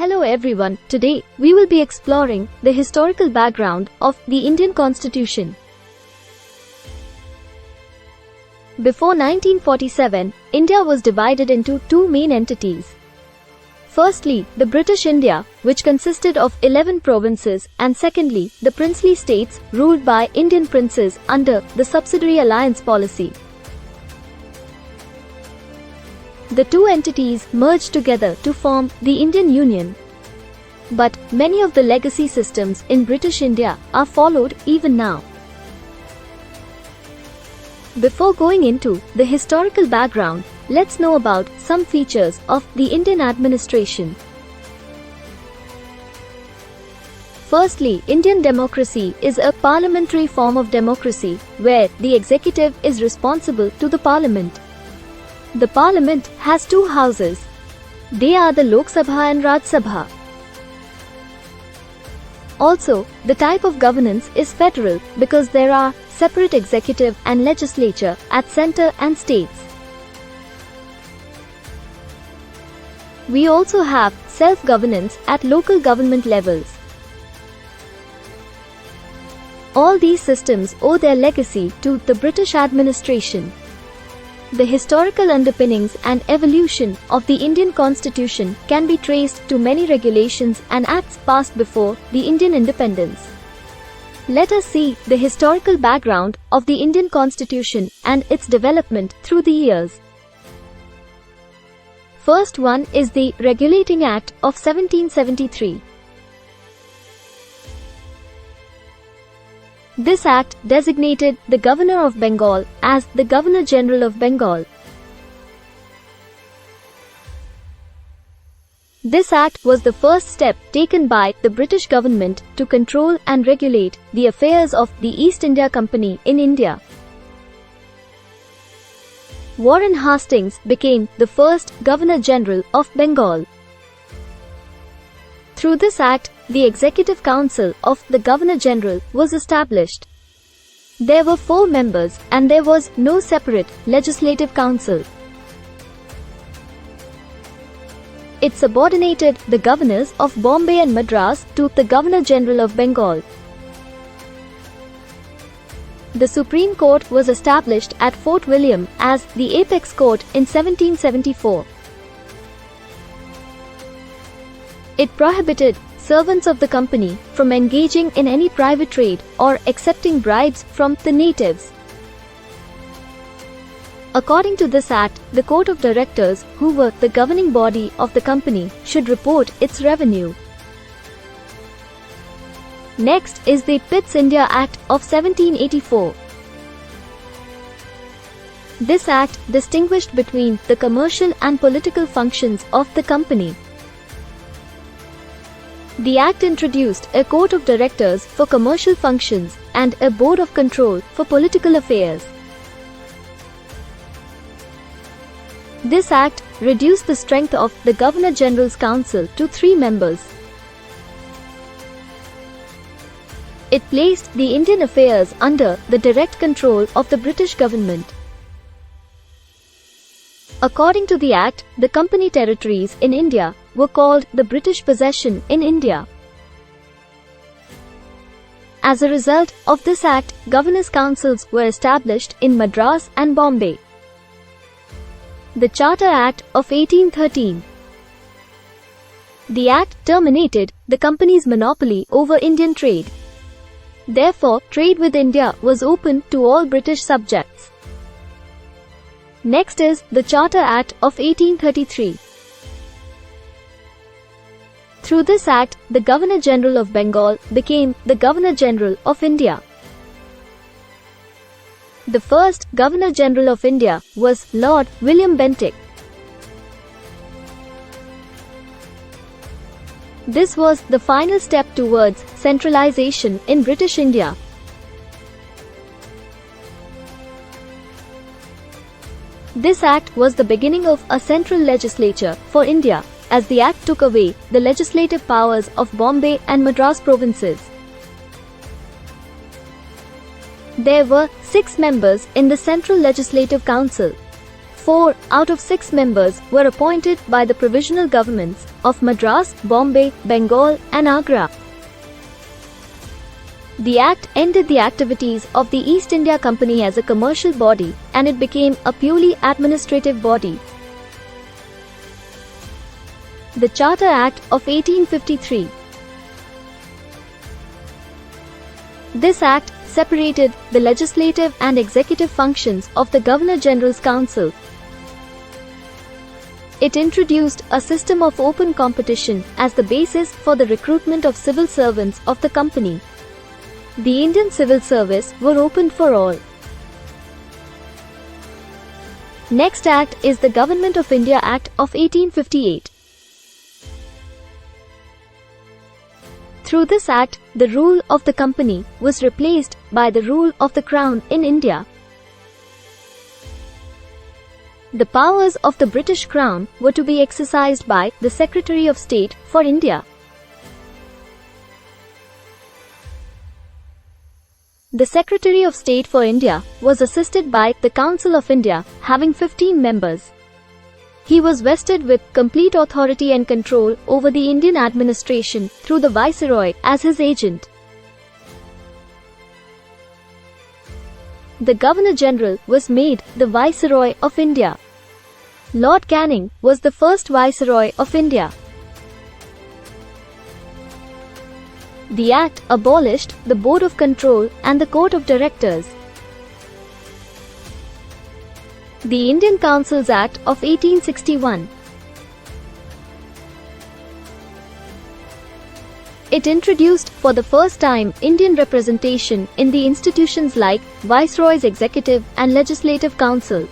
Hello everyone, today we will be exploring the historical background of the Indian Constitution. Before 1947, India was divided into two main entities. Firstly, the British India, which consisted of 11 provinces, and secondly, the princely states ruled by Indian princes under the subsidiary alliance policy. The two entities merged together to form the Indian Union. But many of the legacy systems in British India are followed even now. Before going into the historical background, let's know about some features of the Indian administration. Firstly, Indian democracy is a parliamentary form of democracy where the executive is responsible to the parliament. The parliament has two houses. They are the Lok Sabha and Raj Sabha. Also, the type of governance is federal because there are separate executive and legislature at center and states. We also have self-governance at local government levels. All these systems owe their legacy to the British administration. The historical underpinnings and evolution of the Indian Constitution can be traced to many regulations and acts passed before the Indian independence. Let us see the historical background of the Indian Constitution and its development through the years. First one is the Regulating Act of 1773. This act designated the Governor of Bengal as the Governor-General of Bengal. This act was the first step taken by the British government to control and regulate the affairs of the East India Company in India. Warren Hastings became the first Governor-General of Bengal. Through this act, the Executive Council of the Governor-General was established. There were 4 members and there was no separate Legislative Council. It subordinated the governors of Bombay and Madras to the Governor-General of Bengal. The Supreme Court was established at Fort William as the Apex Court in 1774. It prohibited servants of the company from engaging in any private trade or accepting bribes from the natives. According to this act, the Court of Directors, who were the governing body of the company, should report its revenue. Next is the Pitt's India Act of 1784. This act distinguished between the commercial and political functions of the company. The act introduced a court of directors for commercial functions and a board of control for political affairs. This act reduced the strength of the Governor-General's Council to 3 members. It placed the Indian affairs under the direct control of the British government. According to the act, the company territories in India were called the British possession in India. As a result of this act, governors' councils were established in Madras and Bombay. The Charter Act of 1813. The act terminated the company's monopoly over Indian trade. Therefore, trade with India was open to all British subjects. Next is the Charter Act of 1833. Through this act, the Governor-General of Bengal became the Governor-General of India. The first Governor-General of India was Lord William Bentinck. This was the final step towards centralization in British India. This act was the beginning of a central legislature for India, as the act took away the legislative powers of Bombay and Madras provinces. There were 6 members in the Central Legislative Council. 4 out of 6 members were appointed by the provisional governments of Madras, Bombay, Bengal, and Agra. The Act ended the activities of the East India Company as a commercial body, and it became a purely administrative body. The Charter Act of 1853. This Act separated the legislative and executive functions of the Governor-General's Council. It introduced a system of open competition as the basis for the recruitment of civil servants of the company. The Indian civil service were opened for all. Next act is the Government of India Act of 1858. Through this act, the rule of the company was replaced by the rule of the Crown in India. The powers of the British Crown were to be exercised by the Secretary of State for India. The Secretary of State for India was assisted by the Council of India, having 15 members. He was vested with complete authority and control over the Indian administration through the Viceroy as his agent. The Governor-General was made the Viceroy of India. Lord Canning was the first Viceroy of India. The Act abolished the Board of Control and the Court of Directors. The Indian Councils Act of 1861. It introduced for the first time Indian representation in the institutions like Viceroy's Executive and Legislative Council.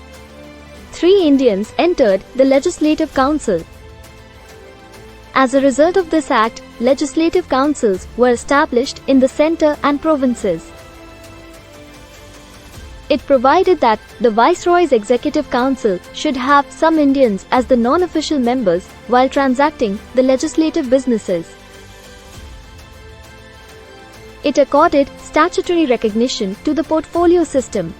3 Indians entered the Legislative Council. As a result of this act, legislative councils were established in the centre and provinces. It provided that the Viceroy's Executive Council should have some Indians as the non-official members while transacting the legislative businesses. It accorded statutory recognition to the portfolio system.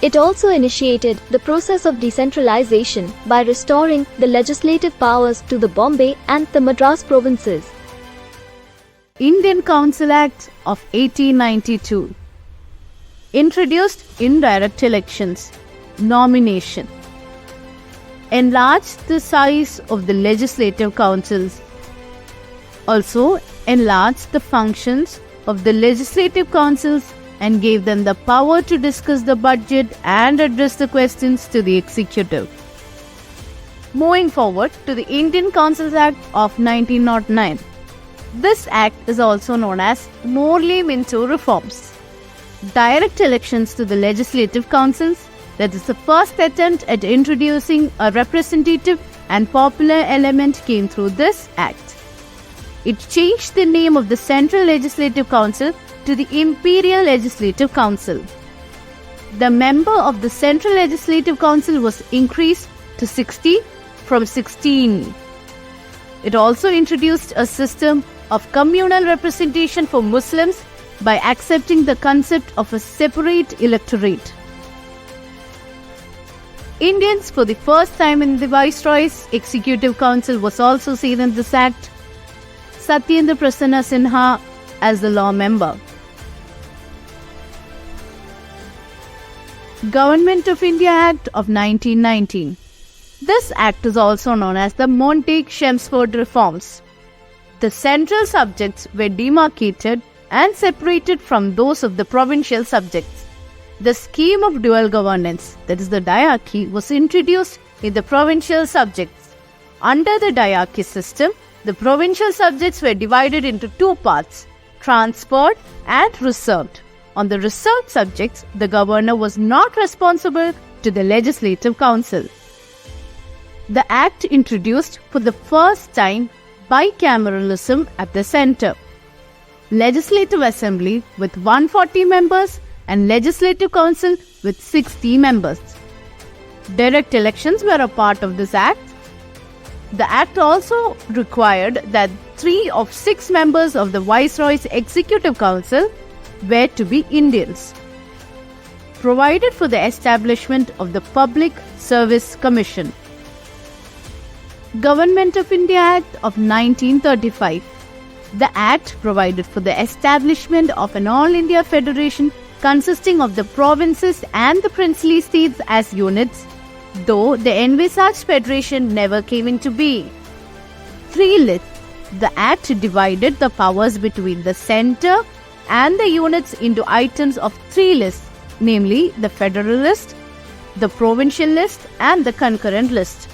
It also initiated the process of decentralization by restoring the legislative powers to the Bombay and the Madras provinces. Indian Council Act of 1892 introduced indirect elections, nomination, enlarged the size of the legislative councils, also enlarged the functions of the legislative councils and gave them the power to discuss the budget and address the questions to the executive. Moving forward to the Indian Councils Act of 1909. This act is also known as Morley Minto reforms. Direct elections to the legislative councils, that is the first attempt at introducing a representative and popular element, came through this act. It changed the name of the Central Legislative Council to the Imperial Legislative Council. The member of the Central Legislative Council was increased to 60 from 16. It also introduced a system of communal representation for Muslims by accepting the concept of a separate electorate. Indians for the first time in the Viceroy's Executive Council was also seen in this act. Satyendra Prasanna Sinha as the law member. Government of India Act of 1919. This act is also known as the Montague-Chelmsford reforms. The central subjects were demarcated and separated from those of the provincial subjects. The scheme of dual governance, that is the diarchy, was introduced in the provincial subjects. Under the diarchy system, the provincial subjects were divided into 2 parts, transferred and reserved. On the reserved subjects, the governor was not responsible to the Legislative Council. The act introduced for the first time bicameralism at the centre. Legislative Assembly with 140 members and Legislative Council with 60 members. Direct elections were a part of this act. The act also required that 3 of 6 members of the Viceroy's Executive Council were to be Indians. Provided for the establishment of the Public Service Commission. Government of India Act of 1935. The Act provided for the establishment of an All India Federation consisting of the provinces and the princely states as units, though the envisaged federation never came into being. 3 lists. The Act divided the powers between the centre and the units into items of 3 lists, namely the federal list, the provincial list and the concurrent list.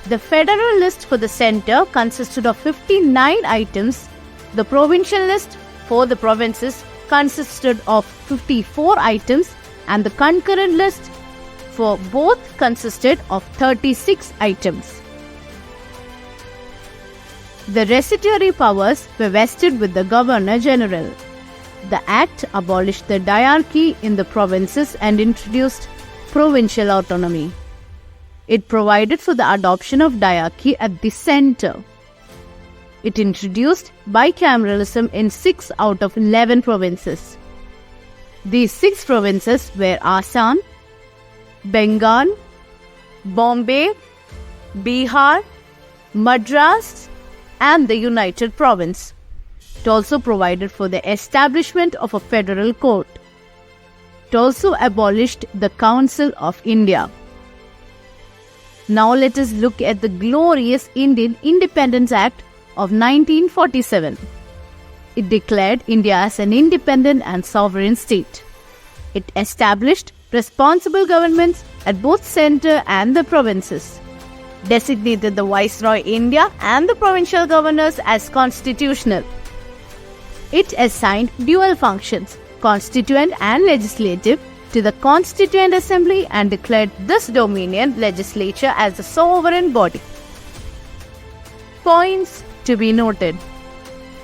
The federal list for the centre consisted of 59 items, the provincial list for the provinces consisted of 54 items and the concurrent list for both consisted of 36 items. The residuary powers were vested with the Governor General. The Act abolished the diarchy in the provinces and introduced provincial autonomy. It provided for the adoption of diarchy at the centre. It introduced bicameralism in 6 out of 11 provinces. These 6 provinces were Assam, Bengal, Bombay, Bihar, Madras, and the United Province. It also provided for the establishment of a federal court. It also abolished the Council of India. Now let us look at the glorious Indian Independence Act of 1947. It declared India as an independent and sovereign state. It established responsible governments at both centre and the provinces, designated the Viceroy India and the provincial governors as constitutional. It assigned dual functions, constituent and legislative, to the Constituent Assembly and declared this dominion legislature as a sovereign body. Points to be noted.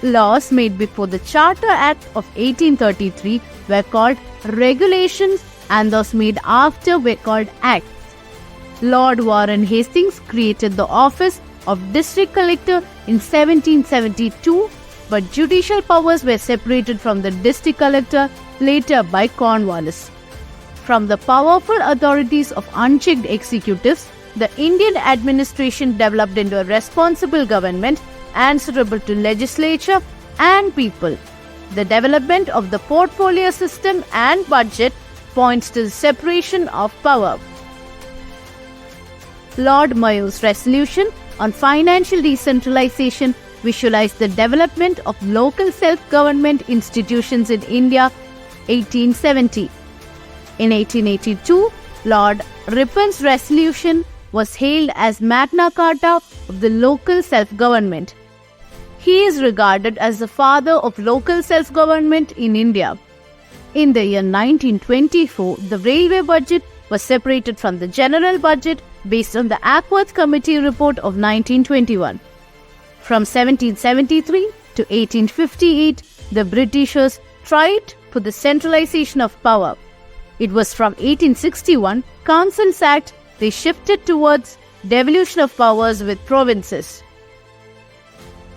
Laws made before the Charter Act of 1833 were called regulations and those made after were called acts. Lord Warren Hastings created the office of District Collector in 1772, but judicial powers were separated from the District Collector later by Cornwallis. From the powerful authorities of unchecked executives, the Indian administration developed into a responsible government answerable to legislature and people. The development of the portfolio system and budget points to the separation of power. Lord Mayow's resolution on financial decentralization visualized the development of local self-government institutions in India, 1870. In 1882, Lord Ripon's resolution was hailed as Magna Carta of the local self-government. He is regarded as the father of local self-government in India. In the year 1924, the railway budget was separated from the general budget based on the Ackworth Committee report of 1921. From 1773 to 1858, the Britishers tried for the centralization of power. It was from 1861 Councils Act they shifted towards devolution of powers with provinces.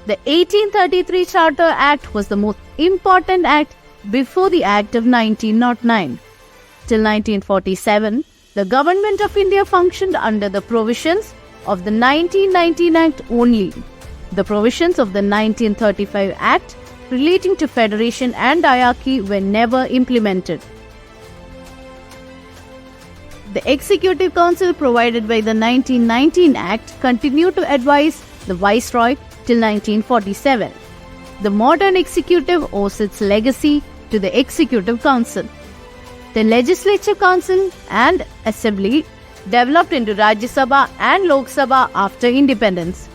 The 1833 Charter Act was the most important act before the Act of 1909. Till 1947, the Government of India functioned under the provisions of the 1919 Act only. The provisions of the 1935 Act relating to federation and diarchy were never implemented. The Executive Council provided by the 1919 Act continued to advise the Viceroy till 1947. The modern executive owes its legacy to the Executive Council. The Legislative Council and Assembly developed into Rajya Sabha and Lok Sabha after independence.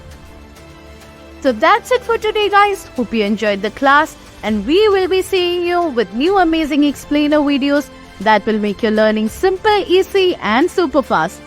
So that's it for today, guys. Hope you enjoyed the class, and we will be seeing you with new amazing explainer videos that will make your learning simple, easy and super fast.